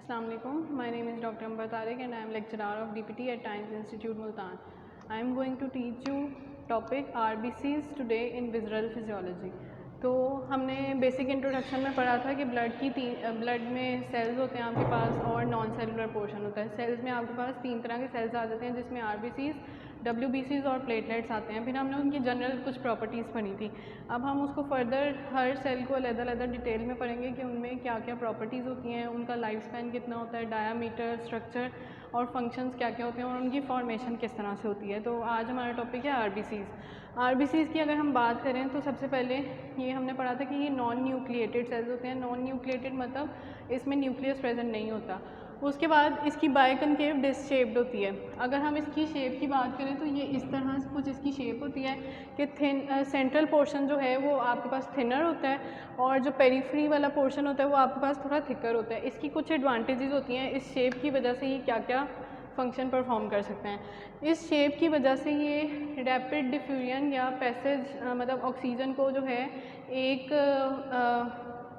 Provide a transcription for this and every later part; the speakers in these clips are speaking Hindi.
Assalamu alaikum. My name is Dr. Amber Tariq and I am lecturer of DPT at Times Institute Multan. I am going to teach you topic RBCs today in visceral physiology. तो हमने बेसिक इंट्रोडक्शन में पढ़ा था कि ब्लड में सेल्स होते हैं आपके पास और नॉन सेलुलर पोर्शन होता है। सेल्स में आपके पास 3 तरह के सेल्स आ जाते हैं जिसमें RBCs, WBCs और प्लेटलेट्स आते हैं। फिर हमने उनकी जनरल कुछ प्रॉपर्टीज़ पढ़ी थी। अब हम उसको फर्दर हर सेल को अलग-अलग डिटेल में पढ़ेंगे कि उनमें क्या क्या प्रॉपर्टीज़ होती हैं, उनका लाइफ स्पैन कितना होता है, डायामीटर, स्ट्रक्चर और फंक्शंस क्या क्या होते हैं और उनकी फॉर्मेशन किस तरह से होती है। तो आज हमारा टॉपिक है RBCs की अगर हम बात करें तो सबसे पहले ये हमने पढ़ा था कि ये नॉन न्यूक्लिएटेड सेल्स होते हैं। नॉन न्यूक्लिएटेड मतलब इसमें न्यूक्लियस प्रेजेंट नहीं होता। उसके बाद इसकी बायकनकेव डिस्क शेप्ड होती है। अगर हम इसकी शेप की बात करें तो ये इस तरह से कुछ इसकी शेप होती है कि सेंट्रल पोर्शन जो है वो आपके पास थिनर होता है और जो पेरिफेरी वाला पोर्शन होता है वो आपके पास थोड़ा थिकर होता है। इसकी कुछ एडवांटेजेस होती हैं। इस शेप की वजह से ये क्या क्या फंक्शन परफॉर्म कर सकते हैं। इस शेप की वजह से ये रैपिड डिफ्यूजन या पैसेज मतलब ऑक्सीजन को जो है एक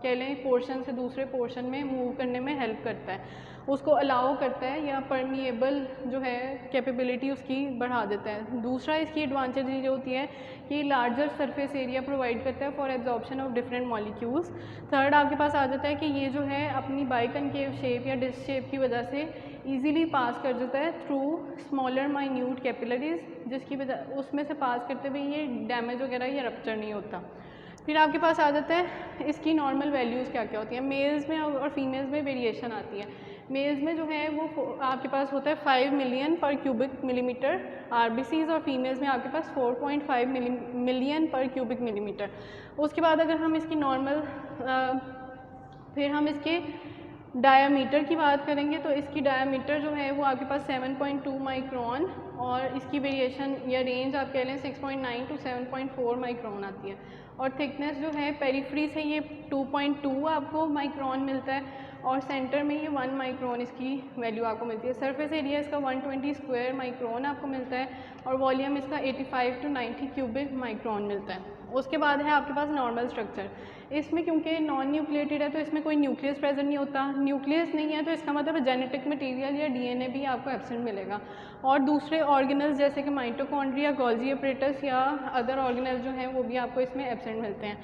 कह लें पोर्शन से दूसरे पोर्शन में मूव करने में हेल्प करता है, उसको अलाउ करता है या परमिएबल जो है कैपेबिलिटी उसकी बढ़ा देता है। दूसरा इसकी एडवांटेज ये होती है कि लार्जर सरफेस एरिया प्रोवाइड करता है for absorption of different molecules. Third आपके पास आ जाता है कि ये जो है अपनी बाइकनकेव शेप या डिस्क शेप की वजह से ईजीली पास कर जाता है थ्रू स्मॉलर माइन्यूट कैपिलरीज, जिसकी वजह उसमें से पास करते हुए ये डैमेज वगैरह या रप्चर नहीं होता। फिर आपके पास आ जाता है इसकी नॉर्मल वैल्यूज़ क्या क्या होती हैं। मेल्स में और फीमेल्स में वेरिएशन आती है। मेल्स में जो है वो आपके पास होता है 5 मिलियन पर क्यूबिक मिलीमीटर RBCs और फीमेल्स में आपके पास 4.5 मिलियन पर क्यूबिक मिलीमीटर। उसके बाद अगर हम इसकी नॉर्मल फिर हम इसके डायामीटर की बात करेंगे तो इसकी डायामीटर जो है वो आपके पास 7.2 माइक्रोन और इसकी वेरिएशन या रेंज आप कह लें 6.9 टू 7.4 माइक्रोन आती है। और थिकनेस जो है पेरिफेरी से ये 2.2 आपको माइक्रोन मिलता है और सेंटर में ये 1 माइक्रोन इसकी वैल्यू आपको मिलती है। सरफेस एरिया इसका 120 स्क्वायर माइक्रोन आपको मिलता है और वॉल्यूम इसका 85 टू 90 क्यूबिक माइक्रोन मिलता है। उसके बाद है आपके पास नॉर्मल स्ट्रक्चर। इसमें क्योंकि नॉन न्यूक्लिएटेड है तो इसमें कोई न्यूक्लियस प्रेजेंट नहीं होता। न्यूक्लियस नहीं है तो इसका मतलब जेनेटिक मटेरियल या DNA भी आपको एब्सेंट मिलेगा। और दूसरे ऑर्गेनल्स जैसे कि माइटोकॉन्ड्रिया, गोल्जी अपरेटस या अदर ऑर्गेनल्स जो हैं वो भी आपको इसमें एब्सेंट मिलते हैं।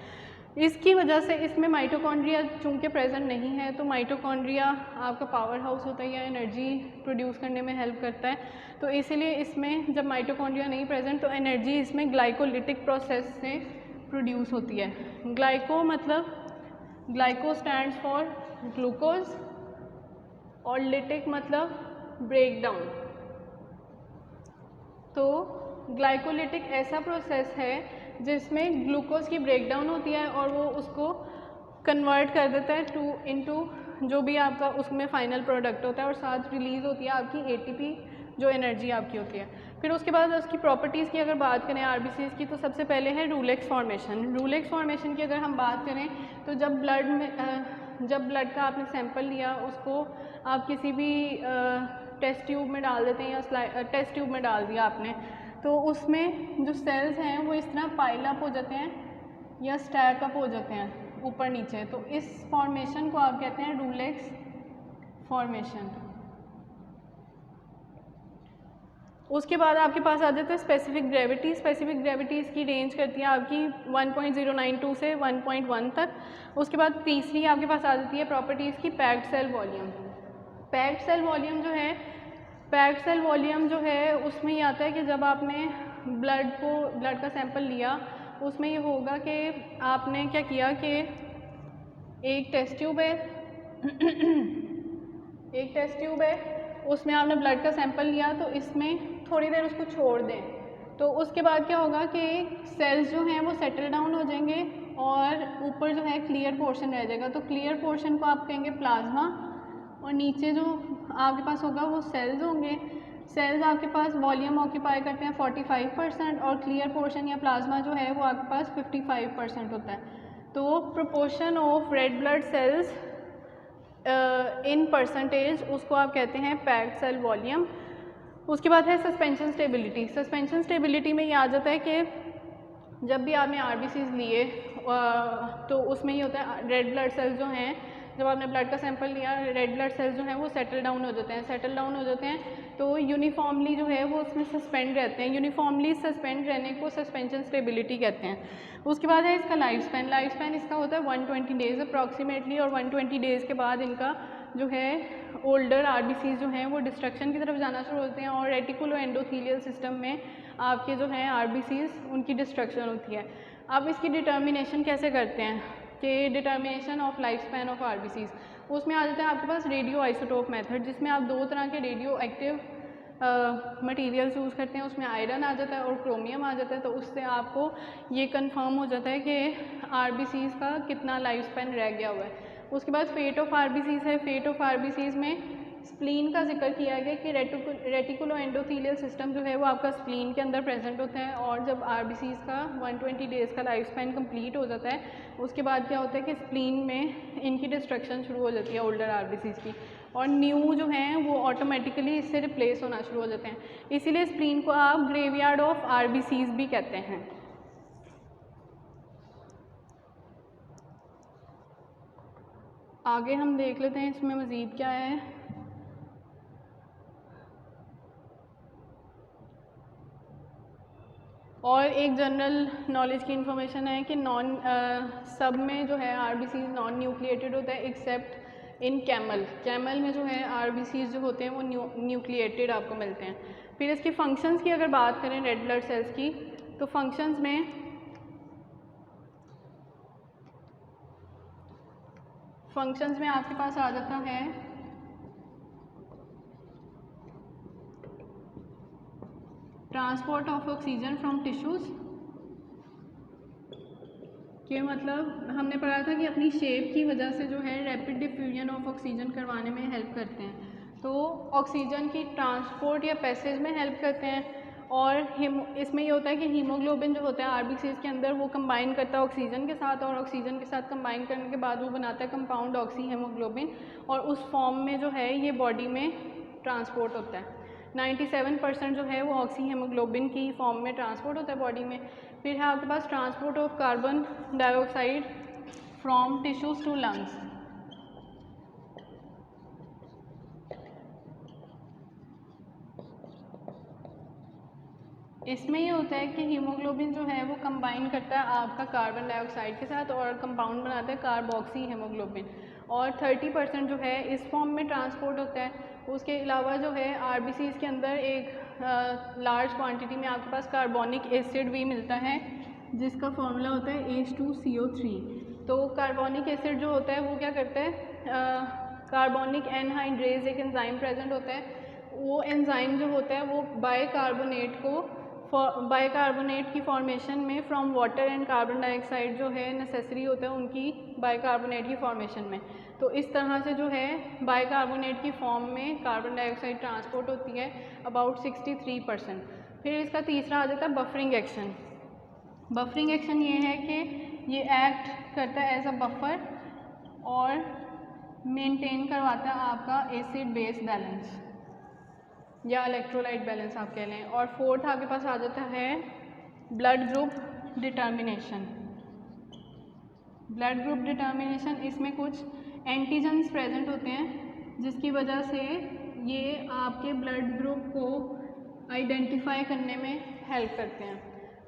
इसकी वजह से इसमें माइटोकॉन्ड्रिया चूँकि प्रेजेंट नहीं है तो माइटोकॉन्ड्रिया आपका पावर हाउस होता है या एनर्जी प्रोड्यूस करने में हेल्प करता है। तो इसीलिए इसमें जब माइटोकॉन्ड्रिया नहीं प्रेजेंट तो एनर्जी इसमें ग्लाइकोलिटिक प्रोसेस से प्रोड्यूस होती है। ग्लाइको मतलब ग्लाइको स्टैंड्स फॉर ग्लूकोज और लिटिक मतलब ब्रेक डाउन। तो ग्लाइकोलिटिक ऐसा प्रोसेस है जिसमें ग्लूकोज की ब्रेक डाउन होती है और वो उसको कन्वर्ट कर देता है इनटू जो भी आपका उसमें फाइनल प्रोडक्ट होता है और साथ रिलीज़ होती है आपकी ATP जो एनर्जी आपकी होती है। फिर उसके बाद उसकी प्रॉपर्टीज़ की अगर बात करें RBCs की तो सबसे पहले है रूलेक्स फॉर्मेशन। रूलेक्स फॉर्मेशन की अगर हम बात करें तो जब ब्लड का आपने सैंपल लिया उसको आप किसी भी टेस्ट ट्यूब में डाल देते हैं या टेस्ट ट्यूब में डाल दिया आपने तो उसमें जो सेल्स हैं वो इस तरह पाइल अप हो जाते हैं या स्टैक अप हो जाते हैं ऊपर नीचे। तो इस फॉर्मेशन को आप कहते हैं रूलेक्स फॉर्मेशन। उसके बाद आपके पास आ जाता है स्पेसिफिक ग्रेविटी। स्पेसिफिक ग्रेविटी इसकी रेंज करती है आपकी 1.092 से 1.1 तक। उसके बाद तीसरी आपके पास आ जाती है प्रॉपर्टी इसकी packed cell volume. Packed cell volume जो है उसमें ये आता है कि जब आपने ब्लड का सैंपल लिया उसमें ये होगा कि आपने क्या किया कि एक टेस्ट ट्यूब है उसमें आपने ब्लड का सैंपल लिया तो इसमें थोड़ी देर उसको छोड़ दें तो उसके बाद क्या होगा कि सेल्स जो हैं वो सेटल डाउन हो जाएंगे और ऊपर जो है क्लियर पोर्शन रह जाएगा। तो क्लियर पोर्शन को आप कहेंगे प्लाज्मा और नीचे जो आपके पास होगा वो सेल्स होंगे। सेल्स आपके पास वॉल्यूम ऑक्यूपाई करते हैं 45% और क्लियर पोर्शन या प्लाज्मा जो है वो आपके पास 55% होता है। तो proportion of red blood cells in percentage उसको आप कहते हैं पैक्ड सेल वॉल्यूम। उसके बाद है सस्पेंशन स्टेबिलिटी। सस्पेंशन स्टेबिलिटी में ये आ जाता है कि जब भी आपने RBCs लिए तो उसमें ये होता है रेड ब्लड सेल्स जो हैं जब आपने ब्लड का सैंपल लिया, रेड ब्लड सेल्स जो हैं वो सेटल डाउन हो जाते हैं, सेटल डाउन हो जाते हैं तो यूनिफॉर्मली जो है वो उसमें सस्पेंड रहते हैं। यूनिफॉर्मली सस्पेंड रहने को सस्पेंशन स्टेबिलिटी कहते हैं। उसके बाद है इसका लाइफ स्पैन। लाइफ स्पैन इसका होता है 120 डेज़ अप्रॉक्सीमेटली, और 120 डेज़ के बाद इनका जो है ओल्डर आरबीसीज जो हैं वो डिस्ट्रक्शन की तरफ जाना शुरू होते हैं, और रेटिकुलो एंडोथीलियल सिस्टम में आपके जो हैं आरबीसीज उनकी डिस्ट्रक्शन होती है। अब इसकी डिटर्मिनेशन कैसे करते हैं कि determination of life span of RBCs, उसमें आ जाता है आपके पास रेडियो आइसोटोप मेथड, जिसमें आप दो तरह के रेडियो एक्टिव मटीरियल्स यूज़ करते हैं। उसमें आयरन आ जाता है और क्रोमियम आ जाता है, तो उससे आपको ये कंफर्म हो जाता है कि आरबीसीज का कितना लाइफ स्पैन रह गया हुआ है। उसके बाद फेट ऑफ आरबीसीज है। फेट ऑफ आरबीसीज में स्प्लीन का जिक्र किया गया कि रेटिकुलो एंडोथीलियल सिस्टम जो है वो आपका स्प्लीन के अंदर प्रेजेंट होता है, और जब आरबीसीज का 120 डेज़ का लाइफ स्पैन कंप्लीट हो जाता है उसके बाद क्या होता है कि स्प्लीन में इनकी डिस्ट्रक्शन शुरू हो जाती है ओल्डर आरबीसीज की, और न्यू जो हैं वो ऑटोमेटिकली इससे रिप्लेस होना शुरू हो जाते हैं। इसीलिए स्प्लीन को आप ग्रेवयार्ड ऑफ आरबीसीज भी कहते हैं। आगे हम देख लेते हैं इसमें मज़ीद क्या है। और एक जनरल नॉलेज की इन्फॉर्मेशन है कि सब में जो है आरबीसी नॉन न्यूक्लिएटेड होता है एक्सेप्ट इन कैमल। कैमल में जो है आरबीसी जो होते हैं वो न्यूक्लिएटेड आपको मिलते हैं। फिर इसकी फंक्शंस की अगर बात करें रेड ब्लड सेल्स की, तो फंक्शंस में आपके पास आ जाता है transport of oxygen from tissues, के मतलब हमने पढ़ा था कि अपनी शेप की वजह से जो है रैपिड डिफ्यूजन ऑफ ऑक्सीजन करवाने में हेल्प करते हैं, तो ऑक्सीजन की ट्रांसपोर्ट या पैसेज में हेल्प करते हैं। और इसमें ये होता है कि हीमोग्लोबिन जो होता है आरबीसीज के अंदर वो कंबाइन करता है ऑक्सीजन के साथ, और ऑक्सीजन के साथ कंबाइन करने के बाद वो बनाता है कंपाउंड ऑक्सी हीमोग्लोबिन, और उस फॉर्म में जो है ये बॉडी में ट्रांसपोर्ट होता है। 97% जो है वो ऑक्सी हीमोग्लोबिन की फॉर्म में ट्रांसपोर्ट होता है बॉडी में। फिर है आपके पास transport of carbon dioxide from tissues to lungs. इसमें ये होता है कि हीमोग्लोबिन जो है वो कंबाइन करता है आपका कार्बन डाइऑक्साइड के साथ और कंपाउंड बनाता है कार्बोक्सी हीमोग्लोबिन, और 30% जो है इस फॉर्म में ट्रांसपोर्ट होता है। उसके अलावा जो है आरबीसीज के अंदर एक लार्ज क्वांटिटी में आपके पास कार्बोनिक एसिड भी मिलता है, जिसका फॉर्मूला होता है H2CO3। तो कार्बोनिक एसिड जो होता है वो क्या करता है, कार्बोनिक एनहाइड्रेज एक एंजाइम प्रेजेंट होता है, वो एंजाइम जो होता है वो बाइकार्बोनेट की फॉर्मेशन में from water and carbon dioxide जो है नेसेसरी होता है उनकी बाइकार्बोनेट की फॉर्मेशन में। तो इस तरह से जो है बाइकार्बोनेट की फॉर्म में कार्बन डाइऑक्साइड ट्रांसपोर्ट होती है अबाउट 63%। फिर इसका तीसरा आ जाता है बफरिंग एक्शन। बफरिंग एक्शन ये है कि ये एक्ट करता है एज अ बफर और मेंटेन करवाता है आपका एसिड बेस बैलेंस या इलेक्ट्रोलाइट बैलेंस आप कह लें। और फोर्थ आपके पास आ जाता है blood group determination. Blood group determination, इसमें कुछ एंटीजन्स प्रेजेंट होते हैं जिसकी वजह से ये आपके ब्लड ग्रुप को आइडेंटिफाई करने में हेल्प करते हैं।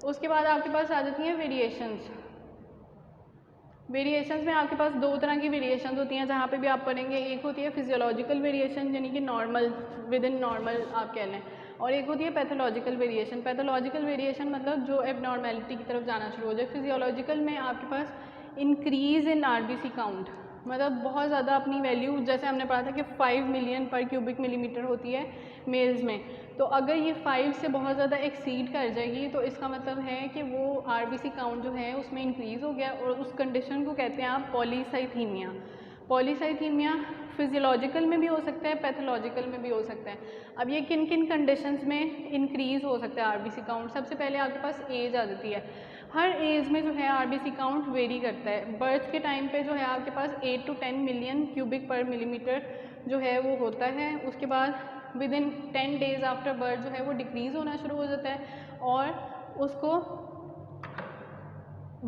उसके बाद आपके पास आ जाती हैं वेरिएशंस। वेरिएशंस में आपके पास दो तरह की वेरिएशंस होती हैं जहाँ पे भी आप पढ़ेंगे। एक होती है फिजियोलॉजिकल वेरिएशन यानी कि नॉर्मल विद इन नॉर्मल आप कह लें, और एक होती है पैथोलॉजिकल वेरिएशन। पैथोलॉजिकल वेरिएशन मतलब जो एबनॉर्मेलिटी की तरफ जाना शुरू हो जाए। फिजियोलॉजिकल में आपके पास इंक्रीज़ इन आरबीसी काउंट, मतलब बहुत ज़्यादा अपनी वैल्यू, जैसे हमने पढ़ा था कि 5 मिलियन पर क्यूबिक मिलीमीटर होती है मेल्स में, तो अगर ये 5 से बहुत ज़्यादा एक्सीड कर जाएगी तो इसका मतलब है कि वो आरबीसी काउंट जो है उसमें इंक्रीज़ हो गया, और उस कंडीशन को कहते हैं आप पॉलीसाइथीमिया। पॉलीसाइथीमिया फिजियोलॉजिकल में भी हो सकता है, पैथोलॉजिकल में भी हो सकता है। अब ये किन किन कंडीशंस में इंक्रीज़ हो सकता है आरबीसी काउंट? सबसे पहले आपके पास एज आ जाती है। हर एज में जो है आरबीसी काउंट वेरी करता है। बर्थ के टाइम पे जो है आपके पास 8 to 10 मिलियन क्यूबिक पर मिलीमीटर जो है वो होता है। उसके बाद with in 10 days after birth जो है वो डिक्रीज़ होना शुरू हो जाता है, और उसको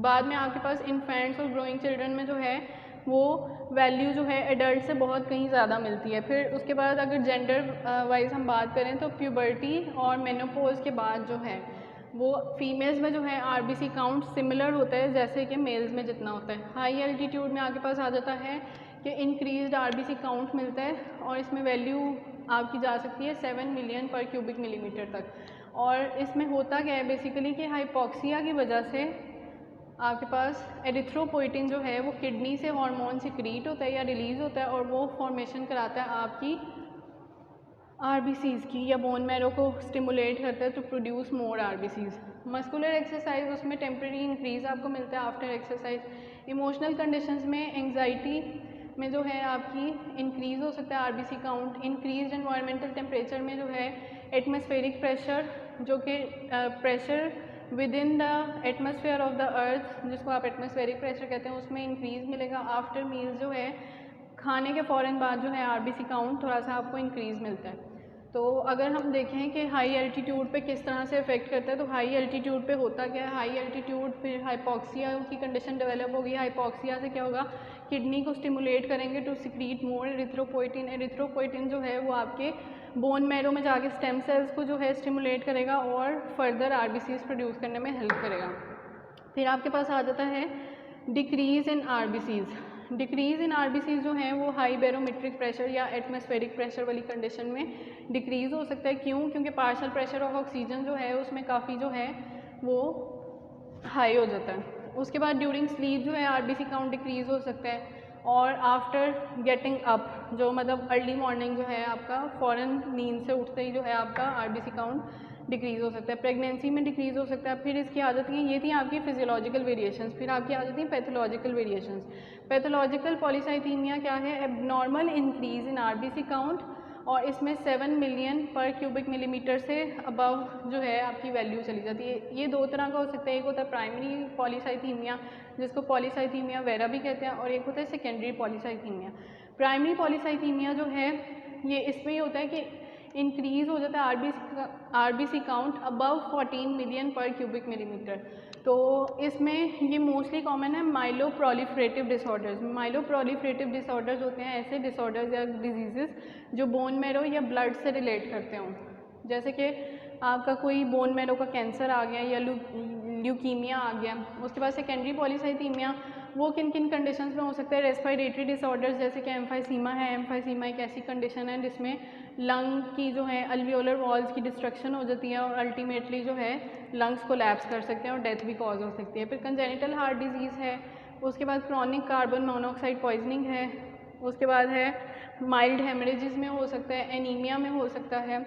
बाद में आपके पास इन्फेंट्स और ग्रोइंग चिल्ड्रन में जो है वो वैल्यू जो है एडल्ट से बहुत कहीं ज़्यादा मिलती है। फिर उसके बाद अगर जेंडर वाइज हम बात करें तो प्यूबर्टी और मेनोपॉज के बाद जो है वो फीमेल्स में जो है आरबीसी काउंट सिमिलर होता है जैसे कि मेल्स में जितना होता है। हाई एल्टीट्यूड में आपके पास आ जाता है कि इंक्रीज्ड आरबीसी काउंट मिलता है और इसमें वैल्यू आपकी जा सकती है 7 मिलियन पर क्यूबिक मिलीमीटर तक। और इसमें होता क्या है बेसिकली कि हाइपोक्सिया की वजह से आपके पास एरिथ्रोपोइटिन जो है वो किडनी से हार्मोन सिक्रीट होता है या रिलीज़ होता है और वो फॉर्मेशन कराता है आपकी आरबीसीज़ की या बोन मैरो को स्टिमुलेट करता है to produce more RBCs. Muscular exercise उसमें टेम्प्रेरी इंक्रीज आपको मिलता है आफ्टर एक्सरसाइज। इमोशनल कंडीशंस में एंग्जाइटी में जो है आपकी इंक्रीज़ हो सकता है RBC count. Increase environmental temperature में जो है एटमॉस्फेरिक प्रेशर जो कि pressure within the atmosphere of the earth जिसको आप एटमॉस्फेरिक प्रेशर कहते हैं उसमें इंक्रीज़ मिलेगा। आफ्टर मील्स जो है खाने के फ़ौरन बाद जो है आरबीसी काउंट थोड़ा सा आपको इंक्रीज़ मिलता है। तो अगर हम देखें कि हाई एल्टीट्यूड पे किस तरह से इफेक्ट करता है तो हाई एल्टीट्यूड पे होता क्या है, हाई एल्टीट्यूड फिर हाइपोक्सिया की कंडीशन डेवलप होगी। हाइपोक्सिया से क्या होगा, किडनी को स्टिमुलेट करेंगे to secrete more erythropoietin. Erythropoietin जो है वो आपके बोन मैरो में जाके स्टेम सेल्स को जो है स्टिमुलेट करेगा और फर्दर आरबीसीज प्रोड्यूस करने में हेल्प करेगा। फिर आपके पास आ जाता है डिक्रीज़ इन आरबीसीज। डिक्रीज़ इन आरबीसीज जो हैं वो हाई बैरोमेट्रिक प्रेशर या एटमॉस्फेरिक प्रेशर वाली कंडीशन में डिक्रीज़ हो सकता है। क्यों? क्योंकि पार्शियल प्रेशर ऑफ ऑक्सीजन जो है उसमें काफ़ी जो है वो हाई हो जाता है। उसके बाद ड्यूरिंग स्लीप जो है आरबीसी काउंट डिक्रीज़ हो सकता है। और आफ्टर गेटिंग अप जो मतलब अर्ली मॉर्निंग जो है आपका फ़ौरन नींद से उठते ही जो है आपका आरबीसी काउंट डिक्रीज़ हो सकता है। प्रेगनेंसी में डिक्रीज़ हो सकता है। फिर इसकी आ जाती हैं, ये थी आपकी फिजियोलॉजिकल वेरिएशंस। फिर आपकी आ जाती हैं पैथोलॉजिकल वेरिएशंस। पैथोलॉजिकल पॉलीसाइथीमिया क्या है, abnormal increase in RBC count और इसमें 7 मिलियन पर क्यूबिक मिलीमीटर से अबव जो है आपकी वैल्यू चली जाती है। ये दो तरह का हो सकता है, एक होता है प्राइमरी पॉलीसाइथीमिया जिसको पॉलीसाइथीमिया वेरा भी कहते हैं और एक होता है सेकेंडरी पॉलीसाइथीमिया। प्राइमरी पॉलीसाइथीमिया जो है ये इसमें ये होता है कि इंक्रीज़ हो जाता है आरबीसी काउंट अबव 14 मिलियन पर क्यूबिक मिलीमीटर। तो इसमें ये मोस्टली कॉमन है माइलोप्रोलिफरेटिव डिसऑर्डर्स। माइलोप्रोलिफरेटिव डिसऑर्डर्स होते हैं ऐसे डिसऑर्डर्स या डिजीज़ेस जो बोन मैरो या ब्लड से रिलेट करते हों, जैसे कि आपका कोई बोन मैरो का कैंसर आ गया या ल्यूकीमिया आ गया। उसके बाद सेकेंडरी पॉलीसाइथीमिया वो किन किन कंडीशंस में हो सकता है, रेस्पिरेटरी डिसऑर्डर्स जैसे कि एम्फाइसीमा है। एम्फाइसीमा एक ऐसी कंडीशन है जिसमें लंग की जो है अल्वियोलर वॉल्स की डिस्ट्रक्शन हो जाती है और अल्टीमेटली जो है लंग्स कोलैप्स कर सकते हैं और डेथ भी कॉज हो सकती है। फिर कंजेनिटल हार्ट डिजीज़ है। उसके बाद क्रॉनिक कार्बन मोनोऑक्साइड पॉइजनिंग है। उसके बाद है माइल्ड हेमरेजेस में हो सकता है, एनीमिया में हो सकता है।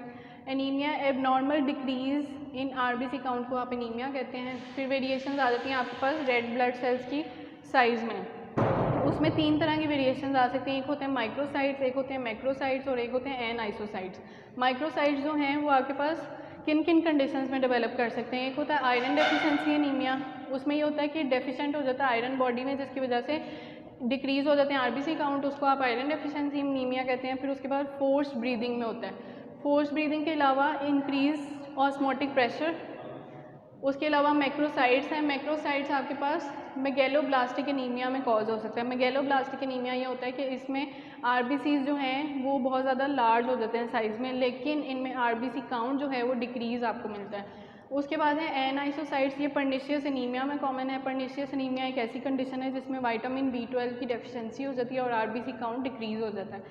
Anaemia abnormal decrease in RBC count को आप एनीमिया कहते हैं। फिर वेरिएशंस आ जाती हैं आपके पास रेड ब्लड सेल्स की साइज़ में। तो उसमें 3 तरह की वेरिएशंस आ सकती हैं, एक होते हैं माइक्रोसाइट्स, एक होते हैं मैक्रोसाइट्स और एक होते हैं एनआइसोसाइट्स। माइक्रोसाइट्स जो हैं वो आपके पास किन किन कंडीशंस में डेवलप कर सकते हैं, एक होता है आयरन डेफिशिएंसी एनीमिया। उसमें ये होता है कि डेफिशिएंट हो जाता है आयरन बॉडी में जिसकी वजह से डिक्रीज़ हो जाते हैं आरबीसी काउंट, उसको आप आयरन डेफिशिएंसी एनीमिया कहते हैं। फिर उसके बाद फोर्स्ड ब्रीदिंग में होता है। फोर्स्ड ब्रीदिंग के अलावा इंक्रीज ऑस्मोटिक प्रेशर। उसके अलावा मैक्रोसाइट्स हैं। मैक्रोसाइट्स आपके पास मेगैलोब्लास्टिक एनीमिया में कॉज हो सकता है। मेगैलोब्लास्टिक एनीमिया ये होता है कि इसमें आरबीसीज जो हैं वो बहुत ज़्यादा लार्ज हो जाते हैं साइज़ में, लेकिन इनमें आरबीसी काउंट जो है वो डिक्रीज़ आपको मिलता है। उसके बाद है एनआइसोसाइट्स, ये पर्निशियस एनीमिया में कॉमन है। पर्निशियस एनीमिया एक ऐसी कंडीशन है जिसमें विटामिन B12 की डेफिशिएंसी हो जाती है और आरबीसी काउंट डिक्रीज़ हो जाता है।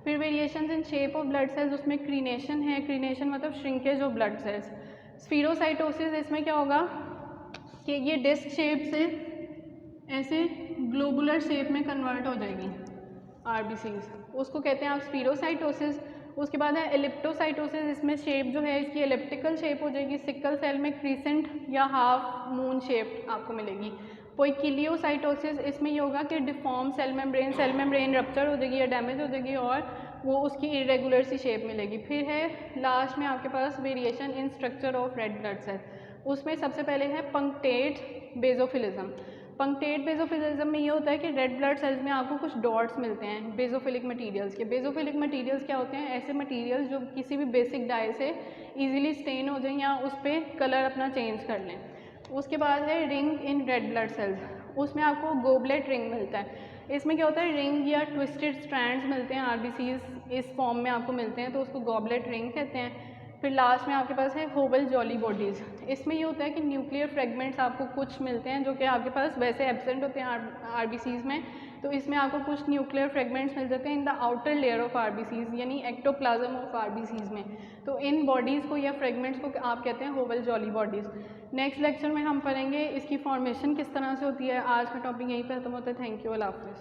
फिर variations in shape of blood cells, उसमें क्रीनेशन है। क्रीनेशन मतलब shrinkage of blood cells. Spherocytosis, इसमें क्या होगा कि ये डिस्क शेप से ऐसे ग्लोबुलर शेप में कन्वर्ट हो जाएगी आरबीसीज, उसको कहते हैं आप स्फीरोसाइटोसिस। उसके बाद है एलिप्टोसाइटोसिस, इसमें शेप जो है इसकी एलिप्टिकल शेप हो जाएगी। सिकल सेल में क्रीसेंट या हाफ मून शेप आपको मिलेगी। पोइकिलियोसाइटोसिस, इसमें ये होगा कि डिफॉर्म सेल मेम्ब्रेन रप्चर हो जाएगी या डैमेज हो जाएगी और वो उसकी इरेगुलर सी शेप मिलेगी। फिर है लास्ट में आपके पास variation in structure of red blood cell. उसमें सबसे पहले है पंक्टेट बेजोफिलिज्म। पंक्टेट बेजोफिलिज्म में ये होता है कि रेड ब्लड सेल्स में आपको कुछ डॉट्स मिलते हैं बेजोफिलिक मटेरियल्स के। बेजोफिलिक मटेरियल्स क्या होते हैं, ऐसे मटेरियल्स जो किसी भी बेसिक डाई से इजीली स्टेन हो जाएं या उस पर कलर अपना चेंज कर लें। उसके बाद है ring in red blood cells, उसमें आपको गोबलेट रिंग मिलता है। इसमें क्या होता है, रिंग या ट्विस्टेड स्ट्रैंड्स मिलते हैं, आरबीसीज इस फॉर्म में आपको मिलते हैं, तो उसको गॉबलेट रिंग कहते हैं। फिर लास्ट में आपके पास है होवल जॉली बॉडीज़। इसमें ये होता है कि न्यूक्लियर फ्रेगमेंट्स आपको कुछ मिलते हैं जो कि आपके पास वैसे एब्सेंट होते हैं आरबीसीज में, तो इसमें आपको कुछ न्यूक्लियर फ्रेगमेंट्स मिल जाते हैं in the outer layer of RBCs, यानी एक्टोप्लाज्म ऑफ आरबीसीज में। तो इन बॉडीज़ को या फ्रेगमेंट्स को आप कहते हैं होवल जॉली बॉडीज़। नेक्स्ट लेक्चर में हम पढ़ेंगे इसकी फॉर्मेशन किस तरह से होती है। आज का टॉपिक यहीं पर खत्म होता है। थैंक यू, अल्लाह हाफ़िज़।